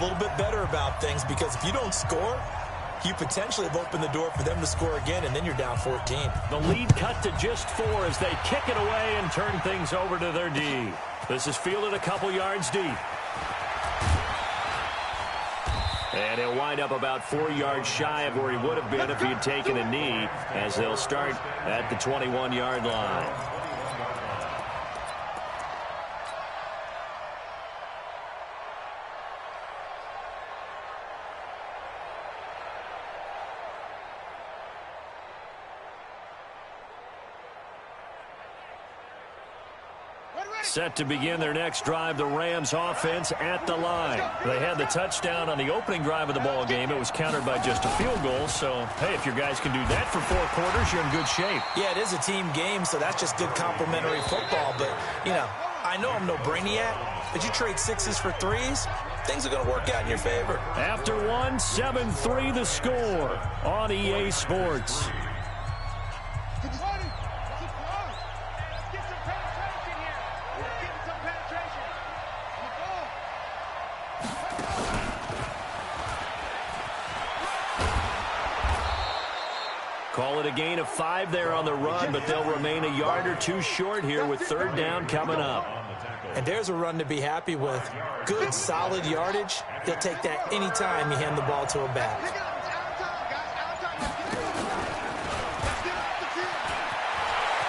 little bit better about things, because if you don't score, you potentially have opened the door for them to score again, and then you're down 14. The lead cut to just 4 as they kick it away and turn things over to their D. This is fielded a couple yards deep. And he'll wind up about 4 yards shy of where he would have been if he had taken a knee, as they'll start at the 21-yard line. Set to begin their next drive, the Rams offense at the line. They had the touchdown on the opening drive of the ball game. It was countered by just a field goal. So, hey, if your guys can do that for 4 quarters, you're in good shape. Yeah, it is a team game, so that's just good complimentary football. But, you know, I know I'm no brainiac, but you trade 6s for 3s, things are going to work out in your favor. After 1, 7-3 the score on EA Sports. Call it a gain of 5 there on the run, but they'll remain a yard or 2 short here with 3rd down coming up. And there's a run to be happy with. Good, solid yardage. He'll take that anytime you hand the ball to a back.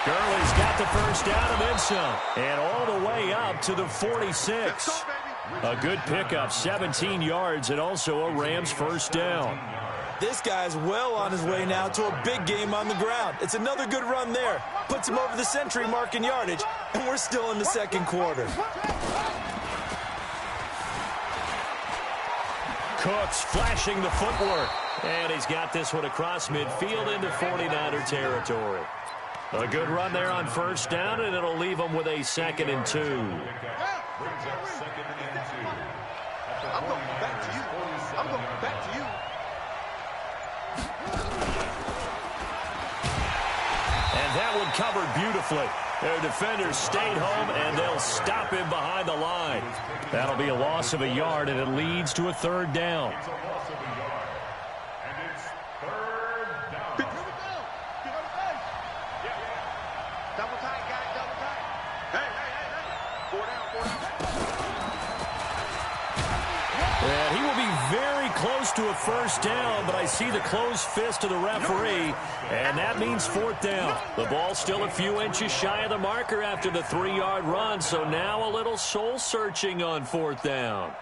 Gurley's got the first down and then some. And all the way up to the 46. A good pickup, 17 yards, and also a Rams first down. This guy's well on his way now to a big game on the ground. It's another good run there. Puts him over the century mark in yardage, and we're still in the second quarter. Cooks flashing the footwork. And he's got this one across midfield into 49er territory. A good run there on first down, and it'll leave him with a 2nd and 2. I'm going back to you. I'm going back to you. And that one covered beautifully. Their defenders stayed home, and they'll stop him behind the line. That'll be a loss of a yard, and it leads to a 3rd down. Double tight, guys, double tight. Hey. 4 down. And he will be very close to a first down, but I see the closed fist of the referee, and that means 4th down. The ball still a few inches shy of the marker after the 3-yard run, so now a little soul-searching on 4th down.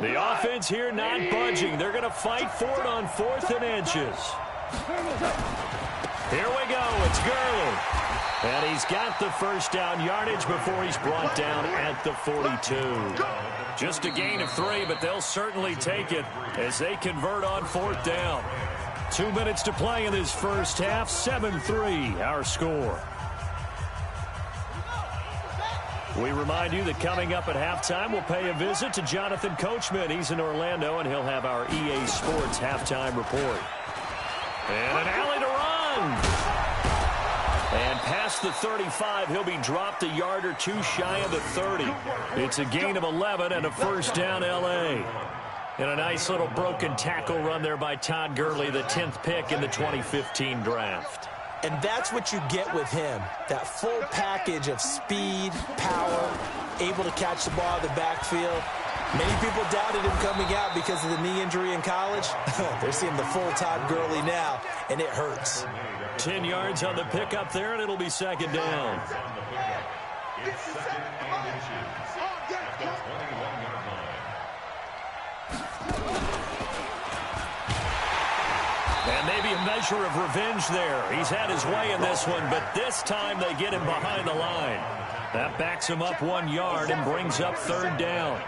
The offense here not budging. They're going to fight for it on 4th and inches. Here we go. It's Gurley. And he's got the first down yardage before he's brought down at the 42. Just a gain of 3, but they'll certainly take it as they convert on 4th down. 2 minutes to play in this first half. 7-3 our score. We remind you that coming up at halftime, we'll pay a visit to Jonathan Coachman. He's in Orlando, and he'll have our EA Sports halftime report. And an alley to run. And past the 35, he'll be dropped a yard or 2 shy of the 30. It's a gain of 11 and a first down L.A. And a nice little broken tackle run there by Todd Gurley, the 10th pick in the 2015 draft. And that's what you get with him, that full package of speed, power, able to catch the ball in the backfield. Many people doubted him coming out because of the knee injury in college. They're seeing the full Todd Gurley now, and it hurts. 10 yards on the pickup there, and it'll be 2nd down. And maybe a measure of revenge there. He's had his way in this one, but this time they get him behind the line. That backs him up 1 yard and brings up 3rd down.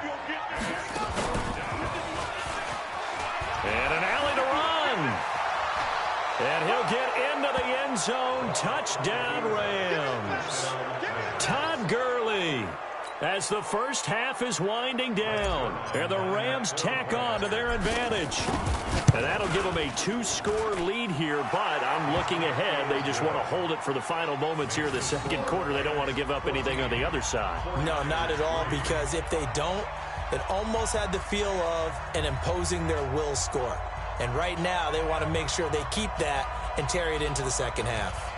And an alley to run. And he'll get into the end zone. Touchdown, Rams. Todd Gurley, as the first half is winding down. And the Rams tack on to their advantage. And that'll give them a 2-score lead here, but I'm looking ahead. They just want to hold it for the final moments here in the second quarter. They don't want to give up anything on the other side. No, not at all, because if they don't, that almost had the feel of an imposing their will score. And right now, they want to make sure they keep that and carry it into the second half.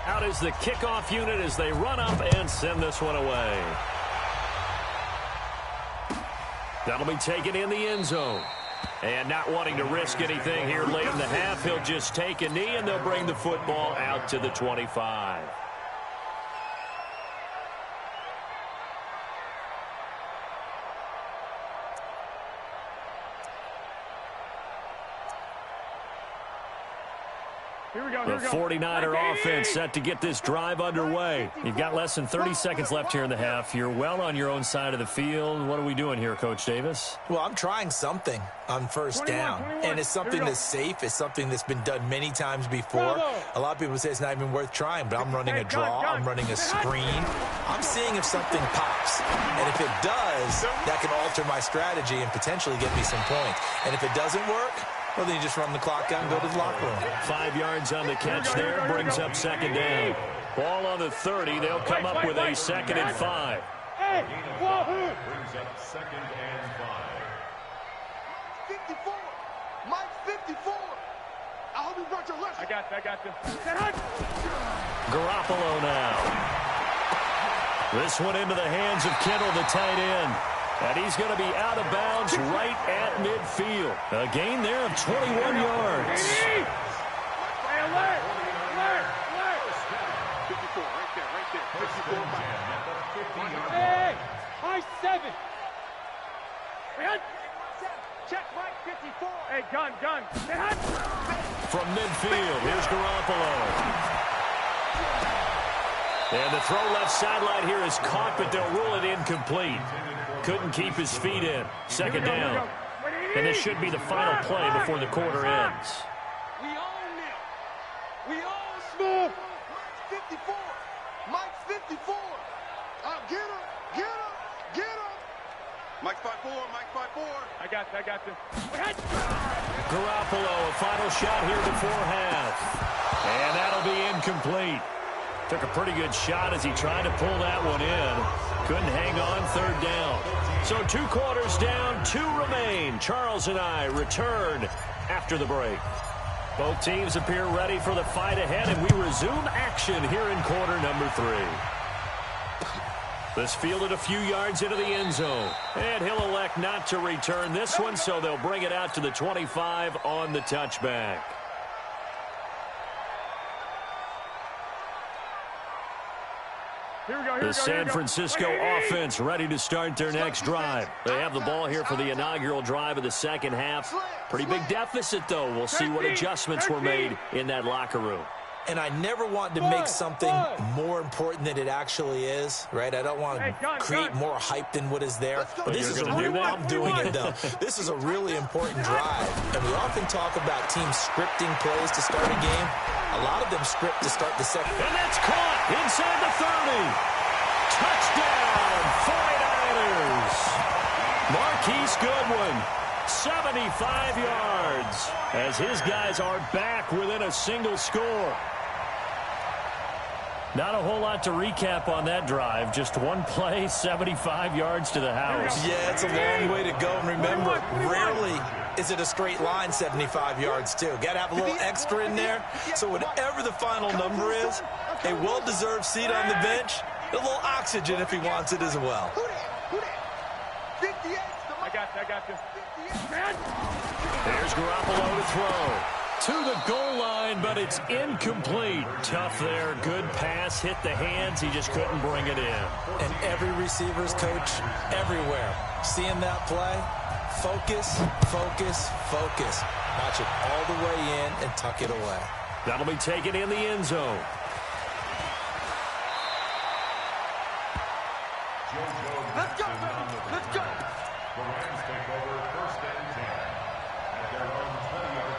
Out is the kickoff unit as they run up and send this one away. That'll be taken in the end zone. And not wanting to risk anything here late in the half, he'll just take a knee and they'll bring the football out to the 25. The 49er offense set to get this drive underway. You've got less than 30 seconds left here in the half. You're well on your own side of the field. What are we doing here, Coach Davis? Well, I'm trying something on first down, and it's something that's safe. It's something that's been done many times before. A lot of people say it's not even worth trying, but I'm running a draw. I'm running a screen. I'm seeing if something pops, and if it does, that can alter my strategy and potentially get me some points. And if it doesn't work, well, then you just run the clock out and go to the locker room. 5 yards on the catch there, brings up second down. Ball on the 30, they'll come up with a 2nd and 5. Brings up 2nd and 5. 54. Mike 54. I hope you brought your lunch. I got you. Garoppolo now. This one into the hands of Kittle, the tight end. And he's going to be out of bounds right at midfield. A gain there of 21 yards. Hey, alert! 54, right there. 54, Mike. Hey, Mike 7. Check Mike 54. Hey, gun. From midfield, here's Garoppolo. And the throw left sideline here is caught, but they'll rule it incomplete. Couldn't keep his feet in. Second down. And this should be the final play before the quarter ends. We own it. We own Smith. Mike's 54. Mike's 54. Get him. Mike's 5'4". Mike's 5'4". I got you. Garoppolo, a final shot here before half. And that'll be incomplete. Took a pretty good shot as he tried to pull that one in. Couldn't hang on, third down. So 2 quarters down, 2 remain. Charles and I return after the break. Both teams appear ready for the fight ahead, and we resume action here in quarter number 3. This fielded a few yards into the end zone. And he'll elect not to return this one, so they'll bring it out to the 25 on the touchback. The San Francisco offense ready to start their next drive. They have the ball here for the inaugural drive of the second half. Pretty big deficit, though. We'll see what adjustments were made in that locker room. And I never want to make something more important than it actually is, right? I don't want to create more hype than what is there. But this is I'm doing it, though. This is a really important drive. And we often talk about teams scripting plays to start a game. A lot of them script to start the second. And that's caught inside the 30. Touchdown, 49ers. Marquise Goodwin, 75 yards, as his guys are back within a single score. Not a whole lot to recap on that drive. Just one play, 75 yards to the house. Yeah, it's a long way to go. And remember, rarely is it a straight line 75 yards, too. Got to have a little extra in there. So whatever the final number is, a well-deserved seat on the bench, a little oxygen if he wants it as well. I got you. There's Garoppolo to throw. To the goal line, but it's incomplete. Tough there. Good pass. Hit the hands. He just couldn't bring it in. And every receiver's coach everywhere. Seeing that play, focus. Watch it all the way in and tuck it away. That'll be taken in the end zone. Let's go. The Rams take over 1st and 10 at their own 20-yard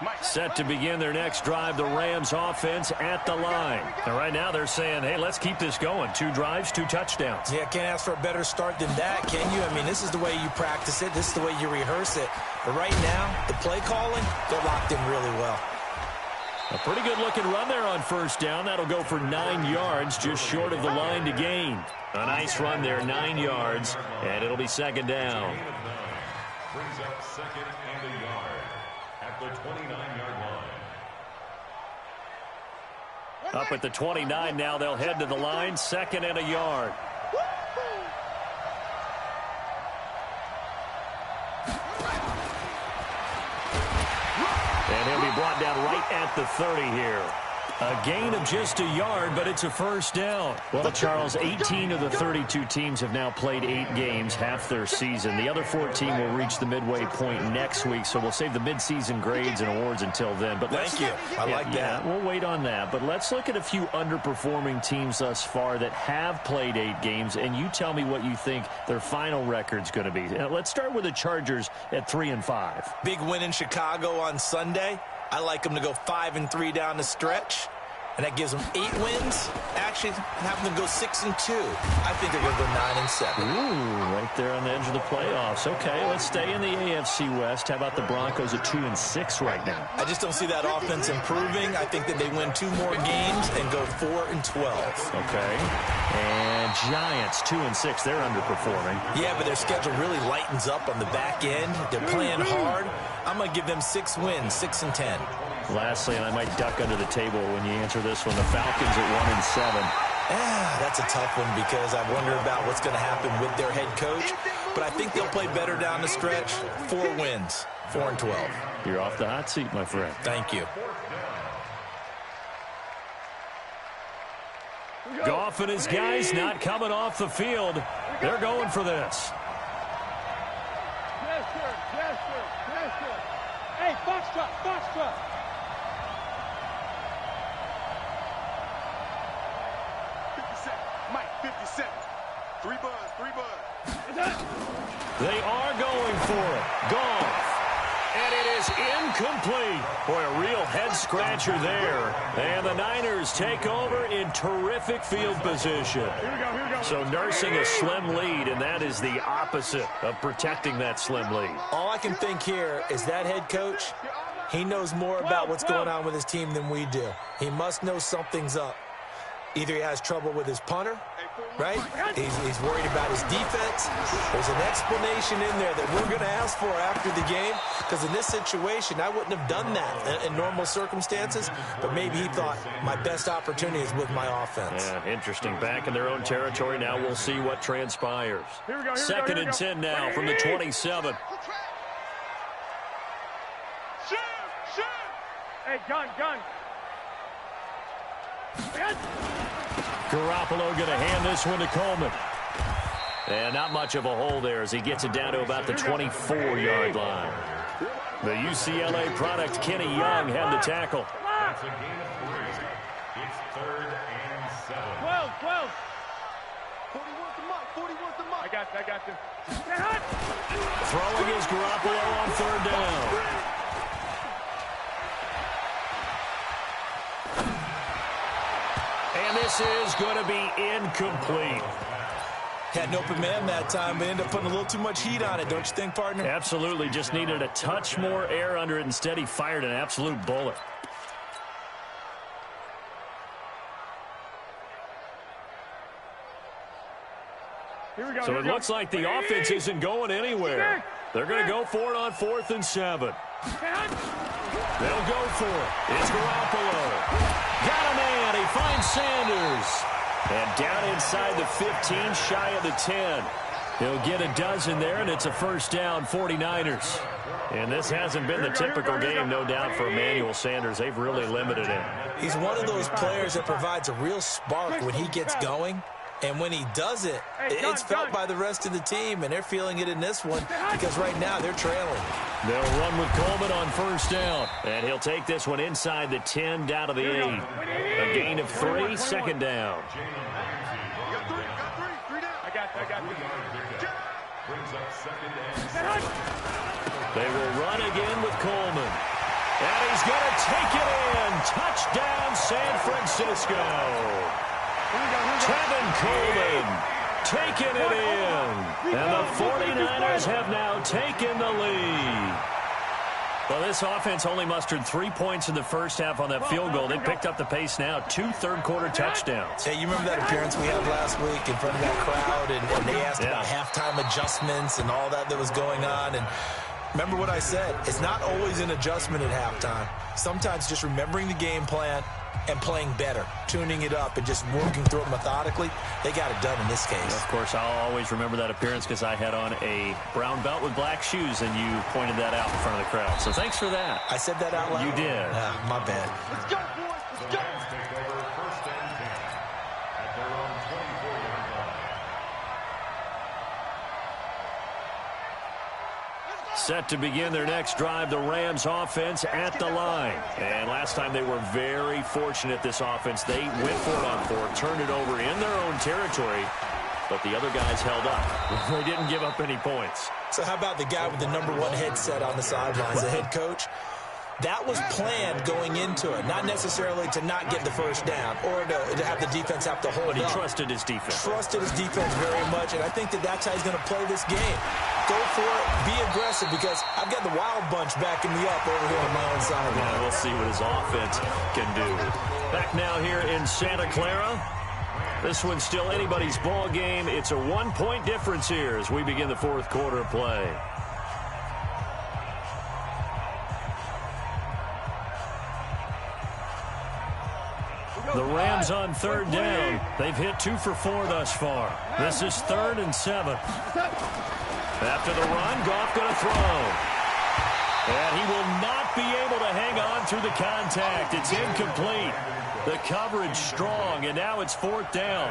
line. Set to begin their next drive, the Rams offense at the line. And right now they're saying, hey, let's keep this going. 2 drives, 2 touchdowns. Yeah, can't ask for a better start than that, can you? I mean, this is the way you practice it. This is the way you rehearse it. But right now, the play calling, they're locked in really well. A pretty good-looking run there on first down. That'll go for 9 yards, just short of the line to gain. A nice run there, 9 yards, and it'll be second down. Brings up second and a yard at the 29-yard line. Up at the 29 now, they'll head to the line, second and a yard. And he'll be brought down right at the 30 here. A gain of just a yard, but it's a first down. Well, Charles, 18 of the 32 teams have now played 8 games, half their season. The other 14 will reach the midway point next week, so we'll save the midseason grades and awards until then. But Thank you. I like that. Yeah, we'll wait on that. But let's look at a few underperforming teams thus far that have played 8 games, and you tell me what you think their final record's going to be. Let's start with the Chargers at 3-5. Big win in Chicago on Sunday. I like them to go 5-3 down the stretch, and that gives them 8 wins. Actually, have them go 6-2. I think they're going to go 9-7. Ooh, right there on the edge of the playoffs. Okay, let's stay in the AFC West. How about the Broncos at 2-6 right now? I just don't see that offense improving. I think that they win 2 more games and go 4-12. Okay, and Giants 2-6. They're underperforming. Yeah, but their schedule really lightens up on the back end. They're playing hard. I'm going to give them 6 wins, 6-10. Lastly, and I might duck under the table when you answer this one, the Falcons at 1-7. Yeah, that's a tough one because I wonder about what's going to happen with their head coach. But I think they'll play better down the stretch. 4 wins, 4-12. You're off the hot seat, my friend. Thank you. Goff and his guys not coming off the field. They're going for this. Yes, sir. Yes, sir. Yes, sir. Hey, foxtrot, foxtrot. 50 seconds. Mike, 50 seconds. 3 buds, 3 buds. They are going for it. Goff. And it is incomplete. Boy, a real head-scratcher there. And the Niners take over in terrific field position. Here we go. So nursing a slim lead, and that is the opposite of protecting that slim lead. All I can think here is that head coach, he knows more about what's going on with his team than we do. He must know something's up. Either he has trouble with his punter, right? He's worried about his defense. There's an explanation in there that we're going to ask for after the game, because in this situation, I wouldn't have done that in normal circumstances, but maybe he thought my best opportunity is with my offense. Yeah, interesting. Back in their own territory. Now we'll see what transpires. Second and 10 now from the 27. Shoot! Hey, gun. Garoppolo going to hand this one to Coleman. And not much of a hole there as he gets it down to about the 24-yard line. The UCLA product, Kenny Young, had the tackle. That's a gain of 3. It's 3rd and 7. 12. 41's the mark, 41's the mark. I got you. Throwing is Garoppolo on 3rd down. And this is going to be incomplete. Had an open man that time, but ended up putting a little too much heat on it, don't you think, partner? Absolutely. Just needed a touch more air under it. Instead, he fired an absolute bullet. Here we go. So it looks like the offense isn't going anywhere. They're going to go for it on 4th and 7. They'll go for it. It's Garoppolo. Got a man. He finds Sanders. And down inside the 15, shy of the 10. He'll get a dozen there, and it's a first down, 49ers. And this hasn't been the typical game, no doubt, for Emmanuel Sanders. They've really limited him. He's one of those players that provides a real spark when he gets going. And when he does it, it's felt by the rest of the team, and they're feeling it in this one because right now they're trailing. They'll run with Coleman on first down. And he'll take this one inside the 10 down to the 8. A gain of 3, second down. Got three down. I got you. Brings up 2nd and 7. They will run again with Coleman. And he's going to take it in. Touchdown, San Francisco. Tevin Coleman taking it in. And the 49ers have now taken the lead. Well, this offense only mustered 3 points in the first half on that field goal. They picked up the pace now, 2 third-quarter touchdowns. Hey, you remember that appearance we had last week in front of that crowd, and they asked about halftime adjustments and all that was going on, and remember what I said. It's not always an adjustment at halftime. Sometimes just remembering the game plan and playing better, tuning it up and just working through it methodically. They got it done in this case. Of course, I'll always remember that appearance because I had on a brown belt with black shoes, and you pointed that out in front of the crowd. So thanks for that. I said that out loud? You did. My bad. Let's go, boys. Let's go. Rams take over first and 10 at their own 24-yard line. Set to begin their next drive, the Rams offense at the line. And last time they were very fortunate, this offense. They went for it on 4, turned it over in their own territory, but the other guys held up. They didn't give up any points. So how about the guy with the #1 headset on the sidelines, the head coach? That was planned going into it, not necessarily to not get the first down or to have the defense have to hold But he up. trusted his defense. Trusted his defense very much, and I think that's how he's going to play this game. Go for it, be aggressive, because I've got the Wild Bunch backing me up over here on my own sideline. Yeah, we'll see what his offense can do. Back now here in Santa Clara. This one's still anybody's ball game. It's a 1-point difference here as we begin the fourth quarter of play. The Rams on third down. They've hit 2 for 4 thus far. This is 3rd and 7. After the run, Goff going to throw. And he will not be able to hang on through the contact. It's incomplete. The coverage strong, and now it's 4th down.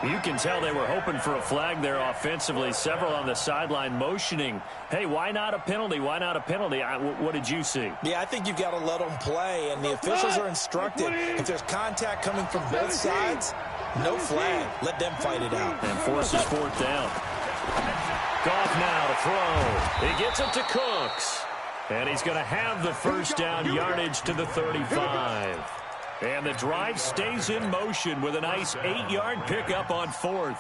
You can tell they were hoping for a flag there offensively. Several on the sideline motioning, hey, why not a penalty? Why not a penalty? What did you see? Yeah, I think you've got to let them play, and the officials are instructed. If there's contact coming from both sides, no flag. Let them fight it out. And forces 4th down. Goff now to throw. He gets it to Cooks. And he's going to have the first down, yardage to the 35. And the drive stays in motion with a nice 8-yard pickup on 4th.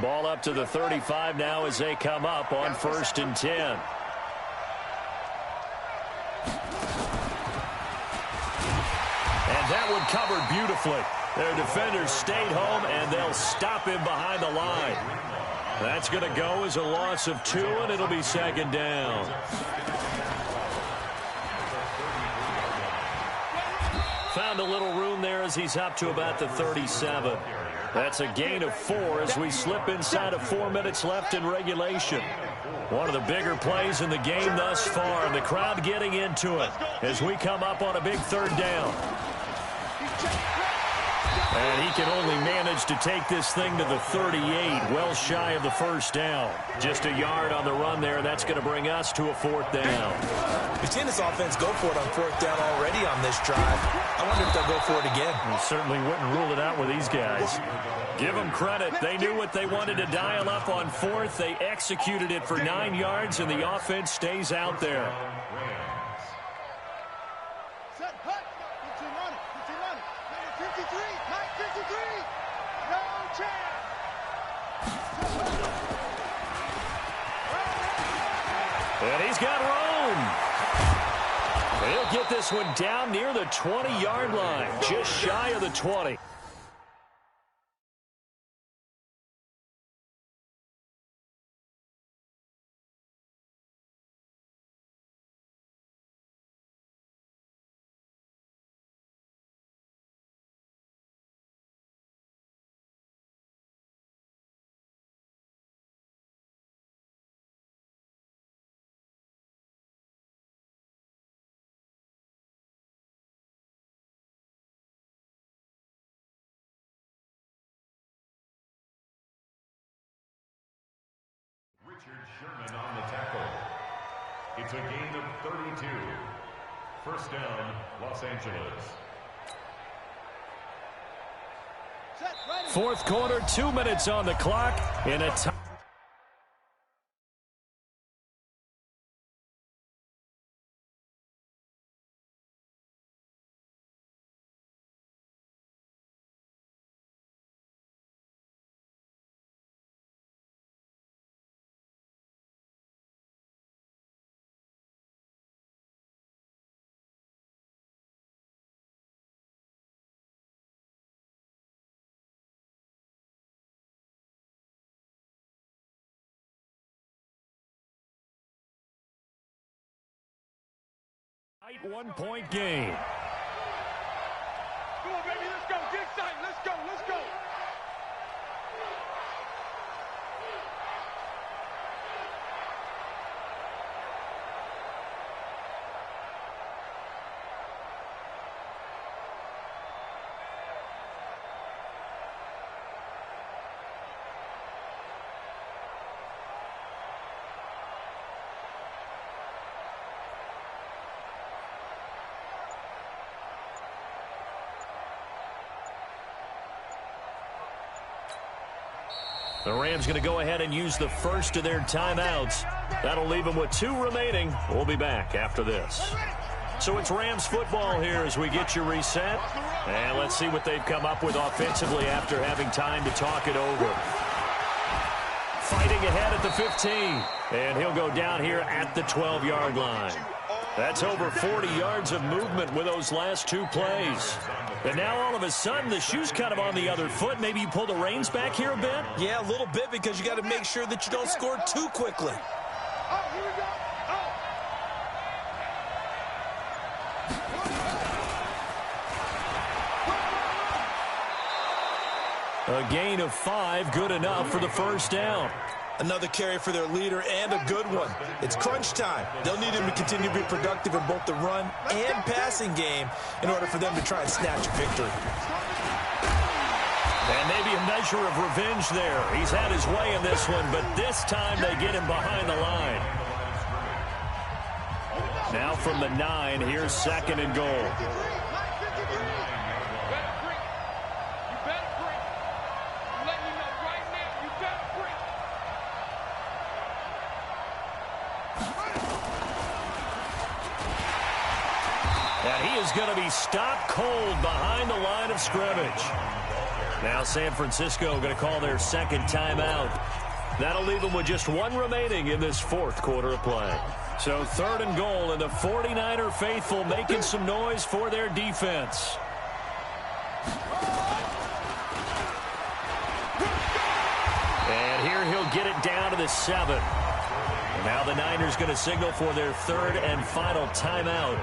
Ball up to the 35 now as they come up on 1st and 10. And that one covered beautifully. Their defenders stayed home, and they'll stop him behind the line. That's going to go as a loss of 2, and it'll be 2nd down. Found a little room there as he's up to about the 37. That's a gain of 4 as we slip inside of 4 minutes left in regulation. One of the bigger plays in the game thus far, and the crowd getting into it as we come up on a big 3rd down. And he can only manage to take this thing to the 38, well shy of the first down. Just a yard on the run there. That's going to bring us to a 4th down. We've seen this offense go for it on 4th down already on this drive. I wonder if they'll go for it again. We certainly wouldn't rule it out with these guys. Give them credit. They knew what they wanted to dial up on 4th. They executed it for 9 yards, and the offense stays out there. Set, hut. 15 on it. 15 on it. 53. Mike 53. No chance. And he's got room. He'll get this one down near the 20-yard line, just shy of the 20. Richard Sherman on the tackle. It's a gain of 32. First down, Los Angeles. Set, ready. Fourth quarter, 2 minutes on the clock in a tie. 1-point game. Come on, baby, let's go. Get excited. Let's go. Let's go. The Rams going to go ahead and use the first of their timeouts. That'll leave them with 2 remaining. We'll be back after this. So it's Rams football here as we get you reset. And let's see what they've come up with offensively after having time to talk it over. Fighting ahead at the 15. And he'll go down here at the 12-yard line. That's over 40 yards of movement with those last 2 plays. And now all of a sudden the shoe's kind of on the other foot. Maybe you pull the reins back here a bit? Yeah, a little bit, because you got to make sure that you don't score too quickly. Oh, here we go. A gain of 5, good enough for the first down. Another carry for their leader, and a good one. It's crunch time. They'll need him to continue to be productive in both the run and passing game in order for them to try and snatch a victory. And maybe a measure of revenge there. He's had his way in this one, but this time they get him behind the line. Now from the 9, here's 2nd and goal. And he is going to be stopped cold behind the line of scrimmage. Now San Francisco going to call their 2nd timeout. That'll leave them with just 1 remaining in this 4th quarter of play. So 3rd and goal, and the 49er faithful making some noise for their defense. And here he'll get it down to the 7. And now the Niners going to signal for their 3rd and final timeout.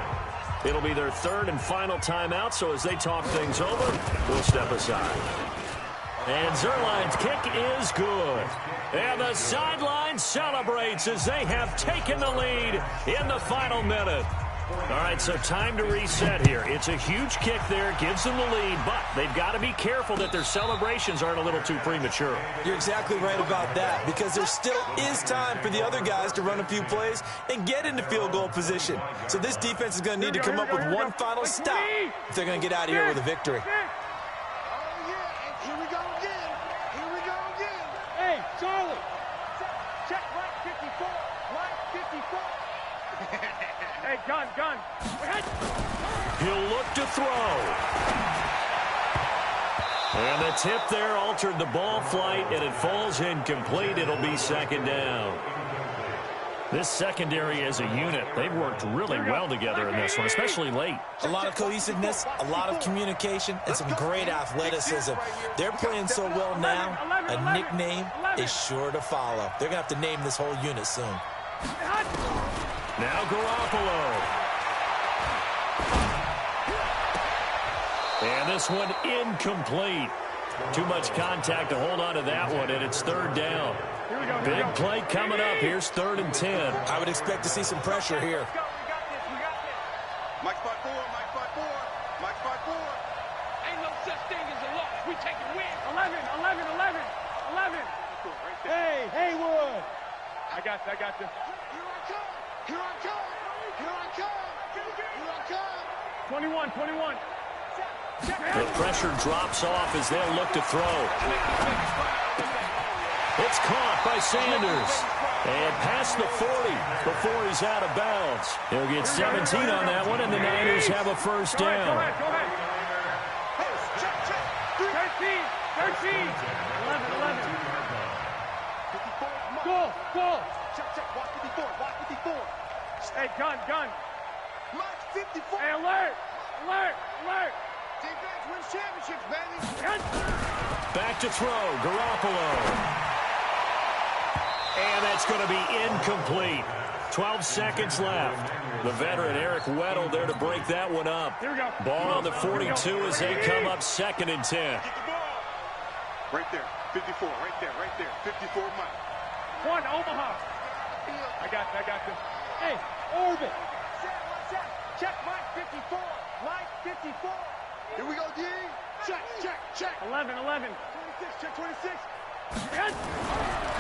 It'll be their 3rd and final timeout, so as they talk things over, we'll step aside. And Zerline's kick is good. And the sideline celebrates as they have taken the lead in the final minute. All right, so time to reset here. It's a huge kick there, gives them the lead, but they've got to be careful that their celebrations aren't a little too premature. You're exactly right about that, because there still is time for the other guys to run a few plays and get into field goal position. So this defense is going to need to come up with one final stop if they're going to get out of here with a victory. Oh, yeah, and here we go again. Here we go again. Hey, Charlie. Check right 54. Right 54. Hey, gun. He'll look to throw. And the tip there altered the ball flight, and it falls incomplete. It'll be 2nd down. This secondary as a unit, they've worked really well together in this one, especially late. A lot of cohesiveness, a lot of communication, and some great athleticism. They're playing so well now, a nickname is sure to follow. They're going to have to name this whole unit soon. Now Garoppolo. And this one incomplete. Too much contact to hold on to that one, and it's 3rd down. Big play coming up. Here's 3rd and 10. I would expect to see some pressure here. Mike 5-4, Mike 5-4, Mike 5-4. Ain't no such thing as a loss. We take a win. 11. Hey, Haywood. I got you. Here I come. 21. The pressure drops off as they'll look to throw. It's caught by Sanders. And past the 40 before he's out of bounds. He'll get 17 on that one, and the Niners have a first down. Go ahead. 13. 11. Go. Check. Watch 54. Hey, gun. Mike 54. Hey, alert. Defense wins championships, baby. Back to throw, Garoppolo. And that's going to be incomplete. 12 seconds left. The veteran Eric Weddle there to break that one up. Here we go. Ball on the 42 as they come up 2nd and 10. Right there. 54. Right there. Right there. 54 Mike. One, Omaha. I got this. Hey, orbit. Check, Mike 54. Mike 54. Here we go, D. Check, check, check. 11. 26, check 26.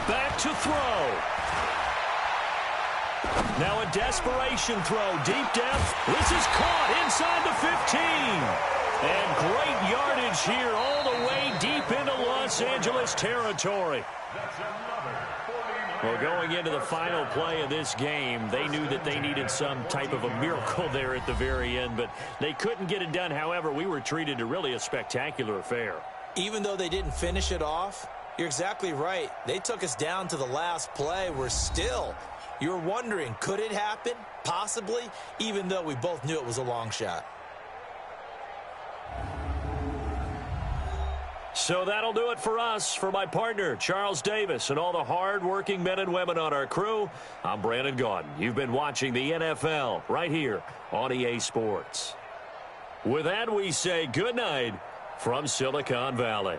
Back to throw. Now a desperation throw. Deep depth. This is caught inside the 15. And great yardage here all the way deep into Los Angeles territory. Well, going into the final play of this game, they knew that they needed some type of a miracle there at the very end, but they couldn't get it done. However, we were treated to really a spectacular affair. Even though they didn't finish it off, you're exactly right. They took us down to the last play. You're wondering, could it happen? Possibly, even though we both knew it was a long shot. So that'll do it for us. For my partner, Charles Davis, and all the hard-working men and women on our crew, I'm Brandon Gaudin. You've been watching the NFL right here on EA Sports. With that, we say good night from Silicon Valley.